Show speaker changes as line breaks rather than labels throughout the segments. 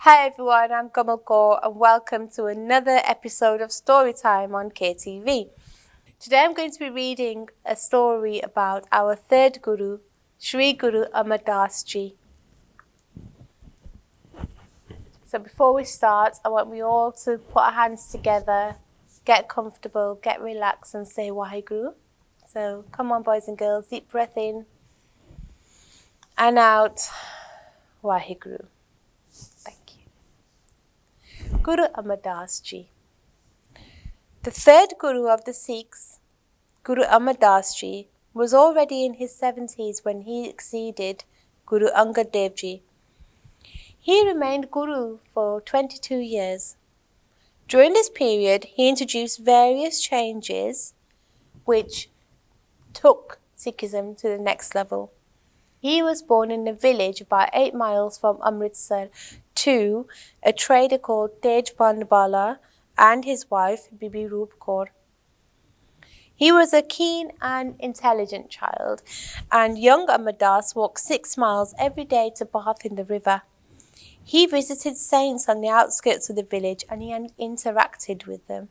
Hi everyone, I'm Kamal Kaur and welcome to another episode of Storytime on KTV. Today I'm going to be reading a story about our third Guru, Sri Guru Amardas Ji. So before we start, I want we all to put our hands together, get comfortable, get relaxed and say Waheguru. So come on boys and girls, deep breath in and out, Waheguru. Thank you. Guru Amardas Ji. The third Guru of the Sikhs, Guru Amardas Ji, was already in his 70s when he succeeded Guru Angad Dev Ji. He remained Guru for 22 years. During this period, he introduced various changes which took Sikhism to the next level. He was born in a village about 8 miles from Amritsar to a trader called Tej Bandbala and his wife Bibi Roop Kaur. He was a keen and intelligent child, and young Amardas walked 6 miles every day to bath in the river. He visited saints on the outskirts of the village and he interacted with them.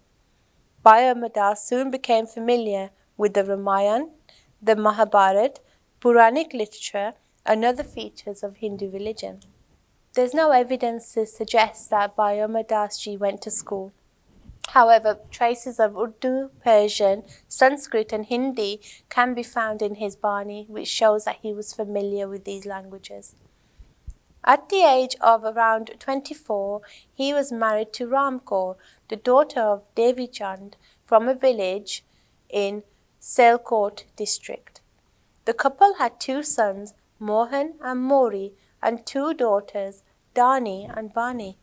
Bhai Amardas soon became familiar with the Ramayana, the Mahabharata, Puranic literature, and other features of Hindu religion. There's no evidence to suggest that Bhai Amardas Ji went to school. However, traces of Urdu, Persian, Sanskrit and Hindi can be found in his Bani, which shows that he was familiar with these languages. At the age of around 24, he was married to Ram Kaur, the daughter of Devi Chand, from a village in Sialkot district. The couple had 2 sons, Mohan and Mori, and 2 daughters, Dani and Bani.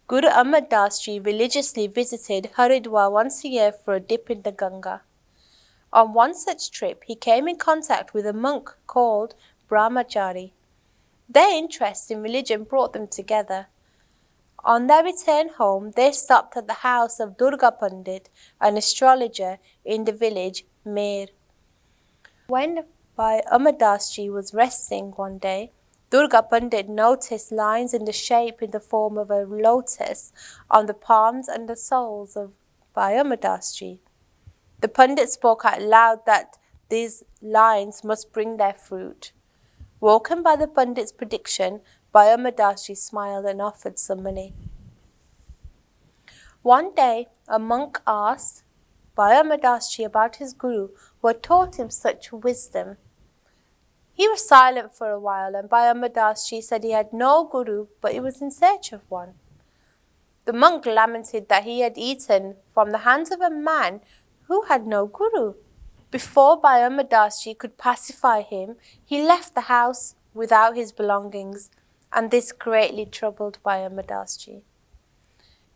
Guru Amardas Ji religiously visited Haridwar once a year for a dip in the Ganga. On one such trip, he came in contact with a monk called Brahmachari. Their interest in religion brought them together. On their return home, they stopped at the house of Durga Pandit, an astrologer in the village Mer. When Bhai Amardas Ji was resting one day, Durga Pandit noticed lines in the form of a lotus on the palms and the soles of Bhai Amardas Ji. The Pandit spoke out loud that these lines must bring their fruit. Woken by the Pandit's prediction, Bhai Amardas Ji smiled and offered some money. One day, a monk asked Bhai Amardas Ji about his guru who had taught him such wisdom. He was silent for a while, and Bhai Amardas Ji said he had no guru, but he was in search of one. The monk lamented that he had eaten from the hands of a man who had no guru. Before Bhai Amardas Ji could pacify him, he left the house without his belongings, and this greatly troubled Bhai Amardas Ji.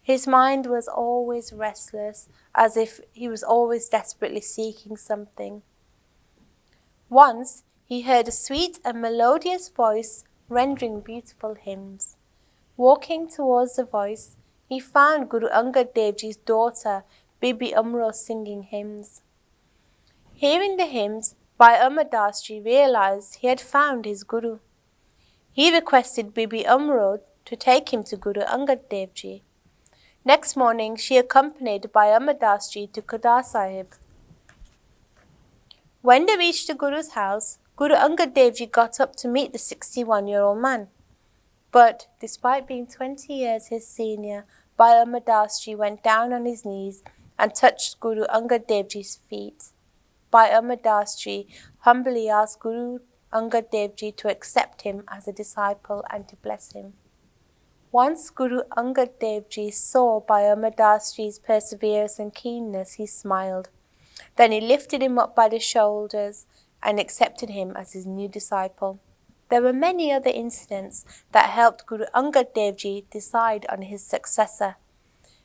His mind was always restless, as if he was always desperately seeking something. Once, he heard a sweet and melodious voice rendering beautiful hymns. Walking towards the voice, he found Guru Angad Dev Ji's daughter, Bibi Amro, singing hymns. Hearing the hymns, Bhai Amardas Ji realized he had found his Guru. He requested Bibi Amro to take him to Guru Angad Dev Ji. Next morning, she accompanied Bhai Amardas Ji to Khadar Sahib. When they reached the Guru's house, Guru Angad Dev Ji got up to meet the 61-year-old man. But, despite being 20 years his senior, Bhai Amardas Ji went down on his knees and touched Guru Angad Dev Ji's feet. Bhai Amardas Ji humbly asked Guru Angad Dev Ji to accept him as a disciple and to bless him. Once Guru Angad Dev Ji saw Bhai Amardas Ji's perseverance and keenness, he smiled. Then he lifted him up by the shoulders and accepted him as his new disciple. There were many other incidents that helped Guru Angad Dev Ji decide on his successor.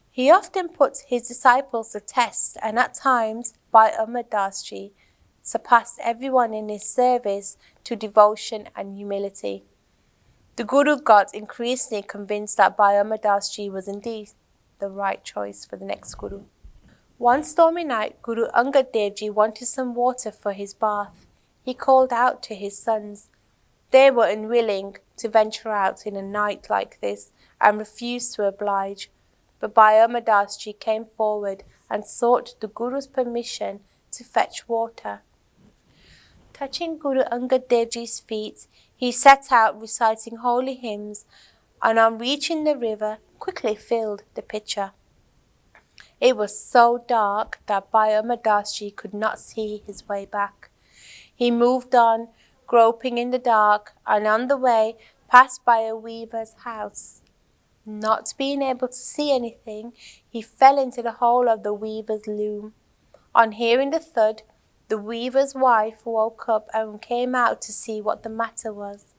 He often put his disciples to test, and at times Bhai Amardas Ji surpassed everyone in his service to devotion and humility. The Guru got increasingly convinced that Bhai Amardas Ji was indeed the right choice for the next Guru. One stormy night, Guru Angad Dev Ji wanted some water for his bath. He called out to his sons. They were unwilling, to venture out in a night like this and refused to oblige. But Amardas ji came forward and sought the Guru's permission to fetch water. Touching Guru Angad Dev Ji's feet, he set out reciting holy hymns, and on reaching the river, quickly filled the pitcher. It was so dark that Amardas ji could not see his way back. He moved on, groping in the dark, and on the way passed by a weaver's house. Not being able to see anything, he fell into the hole of the weaver's loom. On hearing the thud, the weaver's wife woke up and came out to see what the matter was.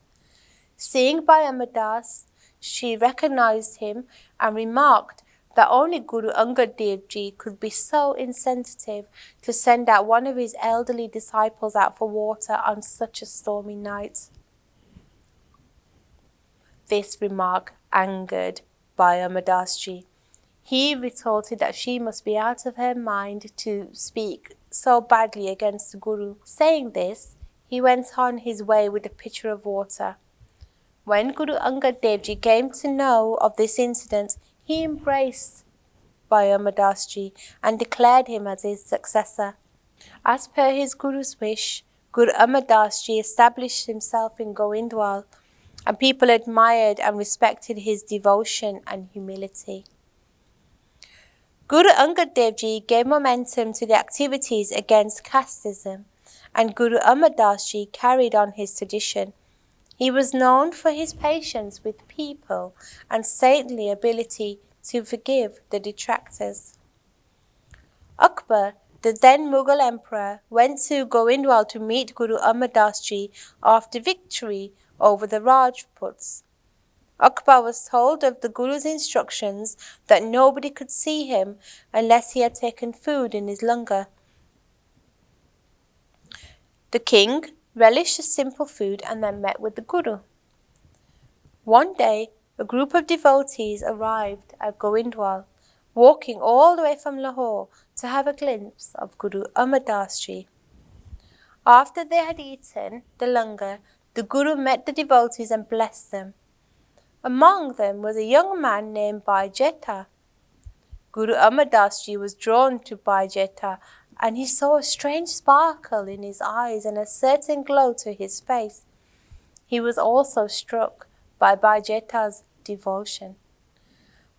Seeing Amardas, she recognized him and remarked that only Guru Angad Dev Ji could be so insensitive to send out one of his elderly disciples out for water on such a stormy night. This remark angered Amardas Ji. He retorted that she must be out of her mind to speak so badly against the Guru. Saying this, he went on his way with a pitcher of water. When Guru Angad Dev Ji came to know of this incident, he embraced Amardas Ji and declared him as his successor. As per his Guru's wish, Guru Amardas Ji established himself in Govindwal, and people admired and respected his devotion and humility. Guru Angad Dev Ji gave momentum to the activities against casteism, and Guru Amardas Ji carried on his tradition. He was known for his patience with people and saintly ability to forgive the detractors. Akbar, the then Mughal emperor, went to Govindwal to meet Guru Amardas Ji after victory over the Rajputs. Akbar was told of the Guru's instructions that nobody could see him unless he had taken food in his langar. The king relished the simple food and then met with the Guru. One day, a group of devotees arrived at Govindwal, walking all the way from Lahore to have a glimpse of Guru Amardas Ji. After they had eaten the langar, the Guru met the devotees and blessed them. Among them was a young man named Baijeta. Guru Amardas Ji was drawn to Baijeta, and he saw a strange sparkle in his eyes and a certain glow to his face. He was also struck by Baijeta's devotion.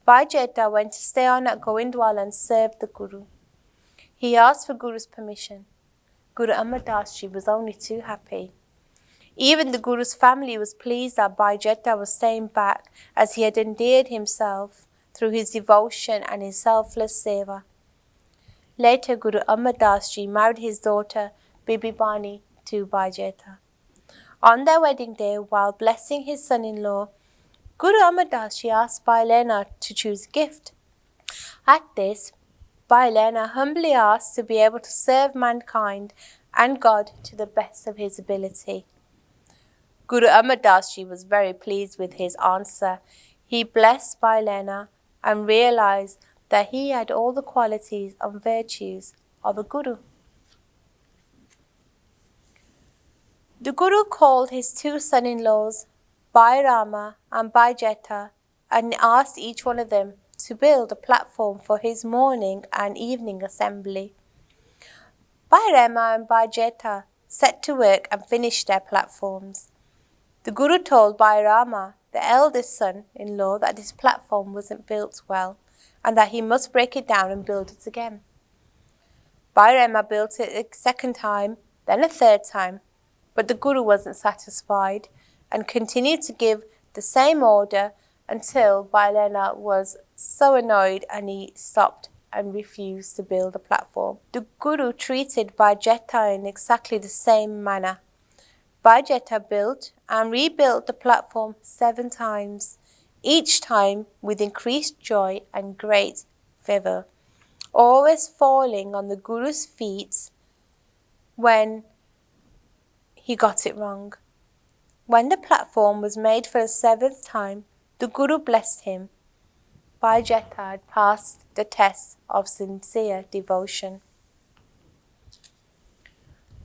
Baijeta went to stay on at Govindwal and served the Guru. He asked for Guru's permission. Guru Amardas Ji was only too happy. Even the Guru's family was pleased that Baijeta was staying back, as he had endeared himself through his devotion and his selfless seva. Later, Guru Amardas Ji married his daughter Bibi Bani to Baijeta. On their wedding day, while blessing his son-in-law, Guru Amardas Ji asked Bailena to choose a gift. At this, Bailena humbly asked to be able to serve mankind and God to the best of his ability. Guru Amardas Ji was very pleased with his answer. He blessed Bailena and realized that he had all the qualities and virtues of a Guru. The Guru called his two son-in-laws, Bhai Rama and Bhai Jeta, and asked each one of them to build a platform for his morning and evening assembly. Bhai Rama and Bhai Jeta set to work and finished their platforms. The Guru told Bhai Rama, the eldest son-in-law, that his platform wasn't built well and that he must break it down and build it again. Bhai Rama built it a second time, then a third time, but the Guru wasn't satisfied and continued to give the same order until Bailena was so annoyed and he stopped and refused to build a platform. The Guru treated Bhai Jeta in exactly the same manner. Bhai Jeta built and rebuilt the platform 7 times, each time with increased joy and great fervour, always falling on the Guru's feet when he got it wrong. When the platform was made for the 7th time, the Guru blessed him. Bhai Jeta had passed the test of sincere devotion.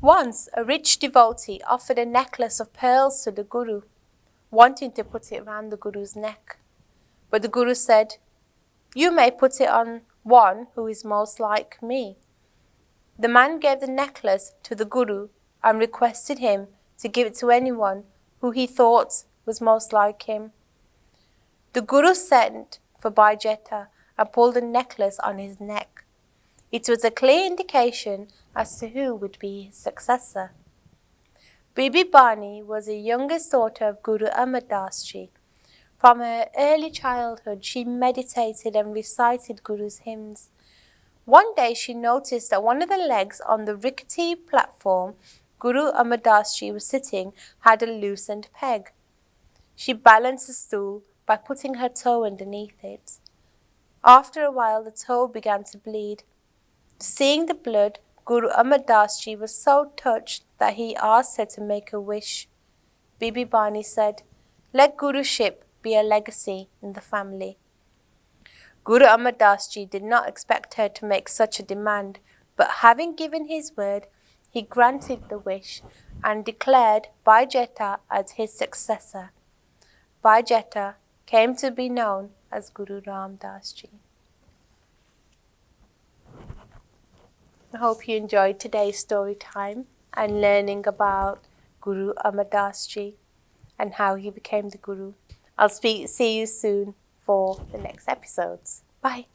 Once, a rich devotee offered a necklace of pearls to the Guru. wanting to put it around the Guru's neck. But the Guru said, "You may put it on one who is most like me." The man gave the necklace to the Guru and requested him to give it to anyone who he thought was most like him. The Guru sent for Baijeta and pulled the necklace on his neck. It was a clear indication as to who would be his successor. Bibi Bani was the youngest daughter of Guru Amardas Ji. From her early childhood, she meditated and recited Guru's hymns. One day she noticed that one of the legs on the rickety platform Guru Amardas Ji was sitting had a loosened peg. She balanced the stool by putting her toe underneath it. After a while, the toe began to bleed. Seeing the blood, Guru Amardas Ji was so touched that he asked her to make a wish. Bibi Bani said, "Let Guruship be a legacy in the family." Guru Amardas Ji did not expect her to make such a demand, but having given his word, he granted the wish and declared Baijeta as his successor. Baijeta came to be known as Guru Ram Das Ji. I hope you enjoyed today's story time and learning about Guru Amardas Ji and how he became the Guru. I'll see you soon for the next episodes. Bye.